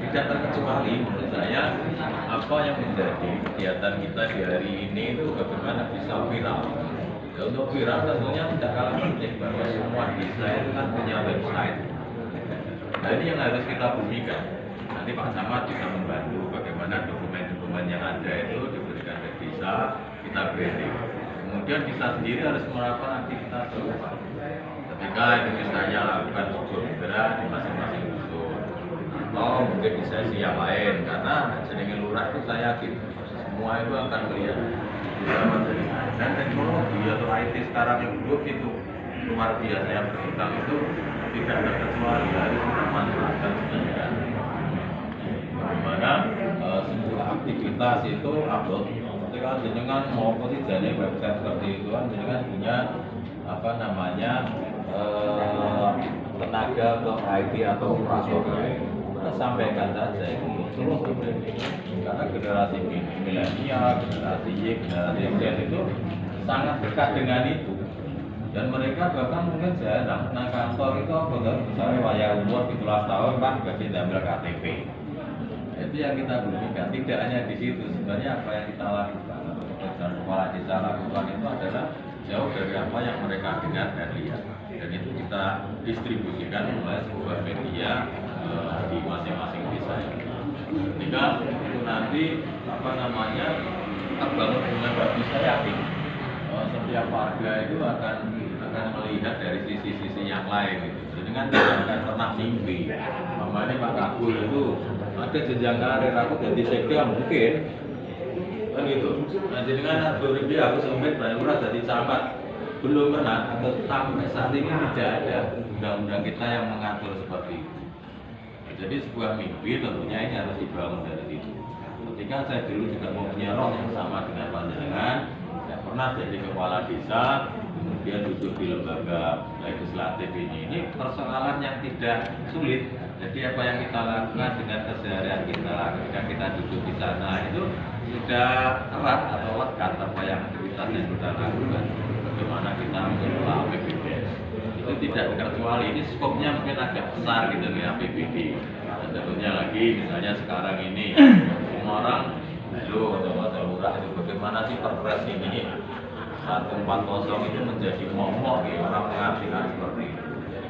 tidak terkecuali menurut saya apa yang menjadi kegiatan kita di hari ini itu bagaimana bisa viral. Ya, untuk viral tentunya tidak kalah penting bahwa semua desa itu kan punya website. Nah ini yang harus kita bumikan. Nanti Pak Samad bisa membantu bagaimana dokumen-dokumen yang ada itu diberikan ke desa, kita branding. Kemudian desa sendiri harus melakukan aktivitas serupa. Ketika itu misalnya lakukan subur bergerak di masing-masing dusun, atau mungkin di sesi yang lain, karena jenenge lurah itu saya yakin semua itu akan melihat dan teknologi atau IT sekarang yang buruk itu luar biasa yang berkembang itu tidak terkecuali harus kita manfaatkan sebenarnya. Bagaimana sebuah aktivitas itu upload, ketika jenengan mau jadi website seperti itu kan jenengan punya apa namanya tenaga untuk IT atau operasional, kita sampaikan saja ini terus karena generasi milenial, generasi Y, generasi Z itu sangat dekat dengan itu. Dan mereka bahkan mungkin jarang nang kantor itu apa kan misalnya wayah umur 17 tahun kan gak diambil KTP. Itu yang kita buktikan, tidak hanya di situ. Sebenarnya apa yang kita lakukan dan kepala desa lakukan itu adalah jauh dari apa yang mereka dengar dan lihat. Dan itu kita distribusikan oleh sebuah media di masing-masing desa. Ketika itu nanti apa namanya terbangun dengan bagus, saya yakin setiap warga itu akan melihat dari sisi-sisi yang lain gitu. Jadi kan tidak akan pernah mimpi. Mamanya Pak Kabul itu ada jenjang karir, aku jadi sekda mungkin kan gitu. Nah jadi kan aku sempit banyak orang jadi camat belum pernah atau sampai saat ini tidak ada undang-undang kita yang mengatur seperti itu. Jadi sebuah mimpi tentunya ini harus dibangun dari situ. Ketika saya dulu juga mempunyai roh yang sama dengan panjenengan, saya pernah jadi kepala desa, kemudian duduk di lembaga legislatif ini persoalan yang tidak sulit. Jadi apa yang kita lakukan dengan keseharian kita ketika kita duduk di sana itu sudah erat atau lekat apa yang aktivitas yang kita lakukan. Bagaimana kita mengelola APBD. Itu tidak terkecuali, ini skopnya mungkin agak besar gitu ya APBD. Dan tentunya lagi misalnya sekarang ini semua orang atau lurah itu bagaimana sih perpres ini 140 itu menjadi momok ya, orang mengartikan seperti itu.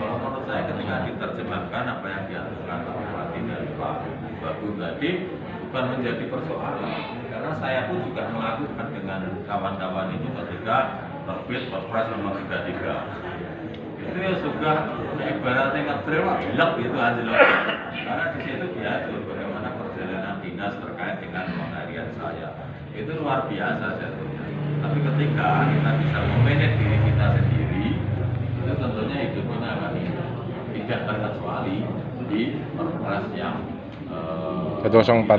Kalau menurut saya ketika diterjemahkan apa yang diaturkan Pak Bupati dan Pak Bagu tadi bukan menjadi persoalan, karena saya pun juga melakukan dengan kawan-kawan itu ketika terbit Perpres nomor 33 itu ya sudah ibaratnya ngetril bilek gitu aja loh, karena di situ diatur bagaimana perjalanan dinas terkait dengan pengharian saya itu luar biasa jatuhnya. Tapi ketika kita bisa memanage diri kita sendiri itu tentunya hidupnya akan tidak terkecuali di Perpres yang 104 November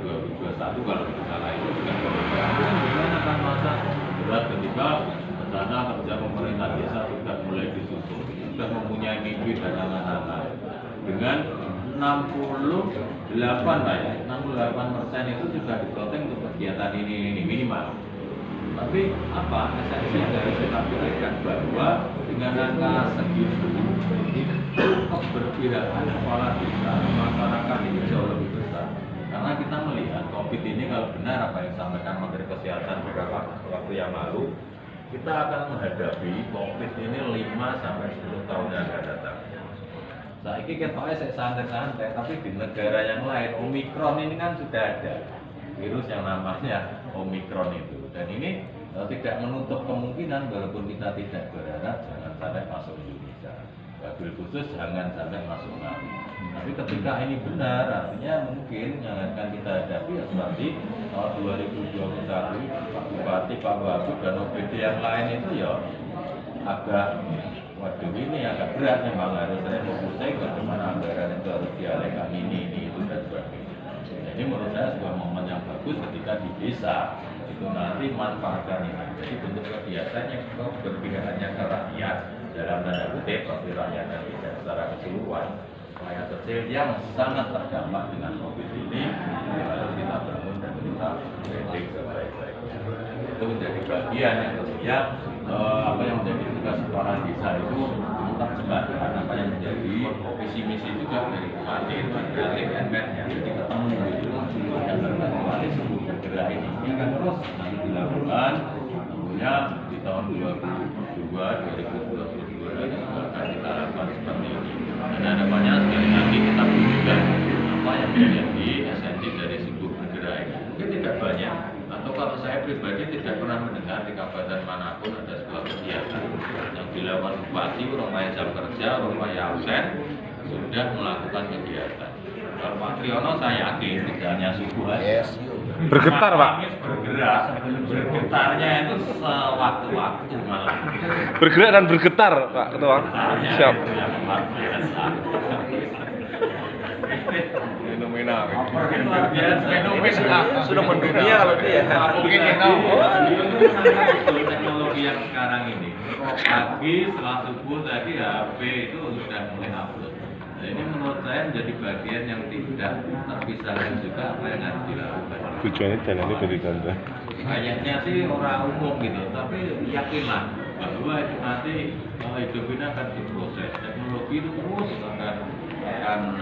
2021 kalau tidak salah itu juga kemudian akan masa berat ketika rencana kerja pemerintah desa sudah mulai disusun, sudah mempunyai mimpi dan angan-angan dengan 68% itu sudah diplotting untuk kegiatan ini minimal. Tapi apa esensi yang harus kita pikirkan bahwa dengan angka segitu keberpihakan kepala desa masyarakat ini jauh lebih besar. Karena kita melihat COVID ini kalau benar apa yang disampaikan Menteri Kesehatan beberapa waktu yang lalu, kita akan menghadapi COVID ini 5-10 tahun yang akan datang. Saat ini ketoknya saya santai-santai, tapi di negara yang lain Omikron ini kan sudah ada virus yang namanya Omikron itu, dan ini tidak menutup kemungkinan walaupun kita tidak berharap jangan sampai masuk Indonesia, wabil khusus jangan sampai masuk Ngawi. Tapi ketika ini benar, artinya mungkin yang akan kita hadapi ya seperti tahun 2021 Pak Bupati, Pak Wagub dan OPD yang lain itu ya agak waduh ini agak berat memang harus saya fokusnya bagaimana anggaran itu harus dialihkan ini itu dan sebagainya. Jadi menurut saya sebuah momen yang bagus ketika di desa itu nanti manfaatkan ini. Jadi bentuk kebiasaannya berpihakannya ke rakyat dalam tanda kutip pasti rakyat dan desa secara keseluruhan. Rakyat kecil yang sangat terdampak dengan COVID ini harus kita bangun dan kita branding sebaik-baiknya. Itu menjadi bagian yang tentunya apa yang menjadi tugas kepala desa itu menerjemahkan apa yang menjadi visi misi juga dari bupati, bupati MPR yang jadi ketemu gitu yang berkali sebelum bergerak ini akan terus nanti dilakukan tentunya di tahun 2022 dan juga akan kita lakukan seperti ini. Dan harapannya sekali lagi kita tunjukkan apa yang menjadi esensi dari sebuah bergerak ini. Mungkin tidak banyak, atau kalau saya pribadi tidak pernah mendengar di kabupaten manapun ada sebuah kegiatan yang dilakukan bupati, orang jam kerja, orang absen sudah melakukan kegiatan. Kalau Pak Triyono saya yakin tidak hanya subuh aja. Bergetar, Pak. Bergerak, bergetarnya itu sewaktu-waktu malah. Bergerak dan bergetar, Pak Ketua. Siap. Itu yang luar biasa. Fenomenal. Luar biasa. Sudah mendunia kalau dia. Mungkin teknologi yang sekarang ini. Pagi setelah subuh tadi HP itu sudah mulai upload. Nah, ini menurut saya menjadi bagian yang tidak terpisahkan juga apa yang harus dilakukan. Tujuannya jalannya dari ganda. Kayaknya sih orang umum gitu, tapi yakinlah bahwa itu nanti hidup ini akan diproses. Teknologi itu terus akan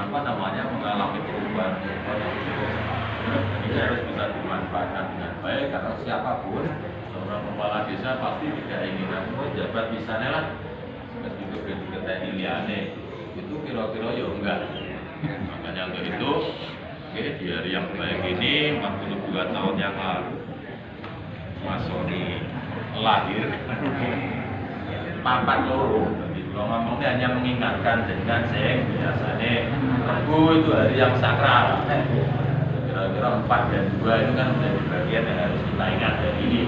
apa namanya mengalami perubahan yang cukup. Ini harus bisa dimanfaatkan dengan baik karena siapapun seorang kepala desa pasti tidak ingin jabat misalnya lah seperti itu TNI liane itu kira-kira ya enggak. Makanya untuk itu di hari yang baik ini 42 tahun yang lalu Mas Soni lahir papat loro. Jadi kalau ngomongnya hanya mengingatkan dengan biasanya Rebo itu hari yang sakral. Kira-kira 4 dan 2 itu kan menjadi bagian yang harus kita ingat dari ini.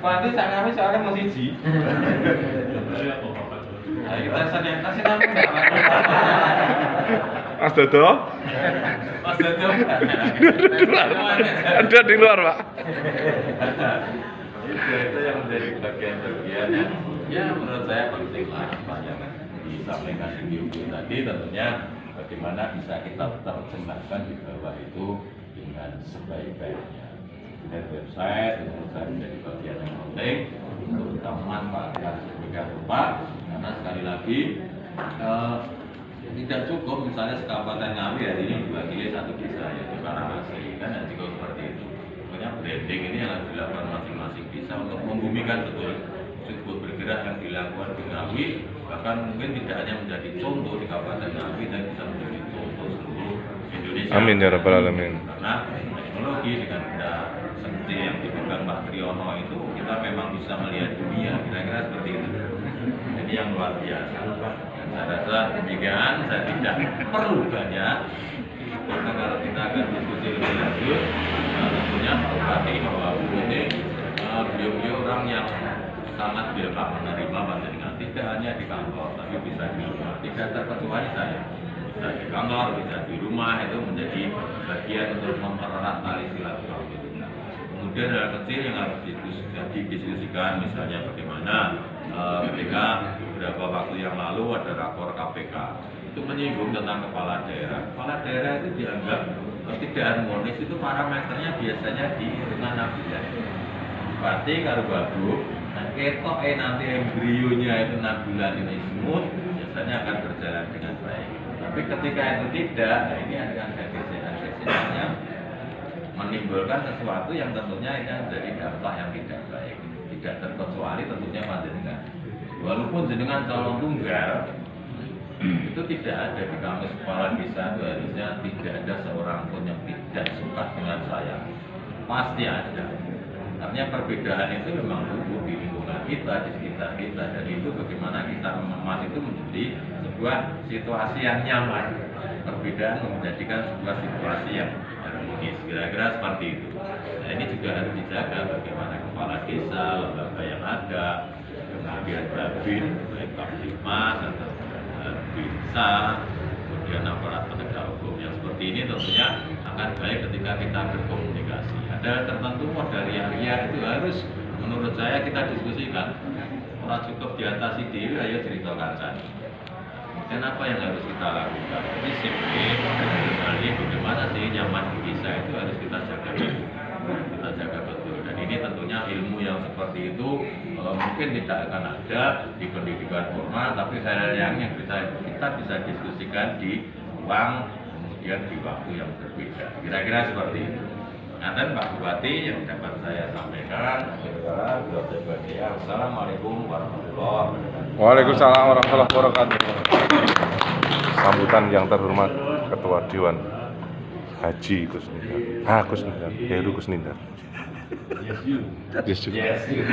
Pati sak kami soalnya mau siji. Ayo kita santai enggak. Mas Dodo? Mas Dodo. Ada di luar, Pak. Itu yang menjadi bagian-bagian yang ya menurut saya penting lah apa yang disampaikan di video tadi tentunya bagaimana bisa kita terjemahkan di bawah itu dengan sebaik-baiknya. Dari website itu menurut menjadi bagian yang penting untuk kita memanfaatkan sedemikian rupa karena sekali lagi tidak cukup misalnya sekabupaten Ngawi hari ini diwakili satu desa yaitu Karangasem kan ya juga seperti itu. Pokoknya branding ini yang harus dilakukan masing-masing desa untuk membumikan betul sebuah bergerak yang dilakukan di Ngawi bahkan mungkin tidak hanya menjadi contoh di Kabupaten Ngawi dan bisa menjadi contoh seluruh Indonesia. Amin ya rabbal alamin. Karena teknologi dengan benda senti yang dipegang Pak Triyono itu kita memang bisa melihat dunia kira-kira seperti itu. Jadi yang luar biasa. Dan saya rasa demikian saya tidak perlu banyak karena kalau kita akan diskusi lebih lanjut tentunya Bupati bahwa ini beliau orang yang sangat welcome menerima panjenengan tidak hanya di kantor tapi bisa di rumah tidak terkecuali saya bisa di kantor bisa di rumah itu menjadi bagian untuk mempererat tali silaturahmi. Kemudian hal kecil yang harus didiskusikan misalnya bagaimana ketika beberapa waktu yang lalu ada rapor KPK itu menyinggung tentang kepala daerah itu dianggap tidak harmonis itu parameternya biasanya di dengan nabilan bupati karo babuk nah ketok nanti embrionya itu 6 bulan ini smooth biasanya akan berjalan dengan baik tapi ketika itu tidak nah ini akan ada gesekan yang menimbulkan sesuatu yang tentunya ini menjadi dampak yang tidak baik tidak terkecuali tentunya panjenengan walaupun jenengan calon tunggal itu tidak ada di kamus kepala desa itu harusnya tidak ada seorang pun yang tidak suka dengan saya pasti ada artinya perbedaan itu memang tumbuh di lingkungan kita di sekitar kita dan itu bagaimana kita mengemas itu menjadi sebuah situasi yang nyaman perbedaan menjadikan sebuah situasi yang harmonis kira-kira seperti itu nah ini juga harus dijaga bagaimana kepala desa lembaga yang ada kemudian babin baik Kamtimas atau bisa kemudian aparat penegak hukum yang seperti ini tentunya akan baik ketika kita berkomunikasi ada tertentu dari area itu harus menurut saya kita diskusikan orang cukup diatasi diri ayo cerita kancani Dan apa yang harus kita lakukan? Jadi safety, kembali bagaimana sih nyaman di desa itu harus kita jaga betul. Kita jaga betul. Dan ini tentunya ilmu yang seperti itu mungkin tidak akan ada di pendidikan formal, tapi hal yang kita bisa diskusikan di ruang, kemudian di waktu yang berbeda. Kira-kira seperti itu. Nah, dan Pak Bupati yang dapat saya sampaikan, Assalamualaikum warahmatullahi wabarakatuh. Waalaikumsalam warahmatullahi wabarakatuh. Sambutan yang terhormat Ketua Dewan Haji Kusnindar. Heru Kusnindar. Yes, you. Yes, you. Yes, you.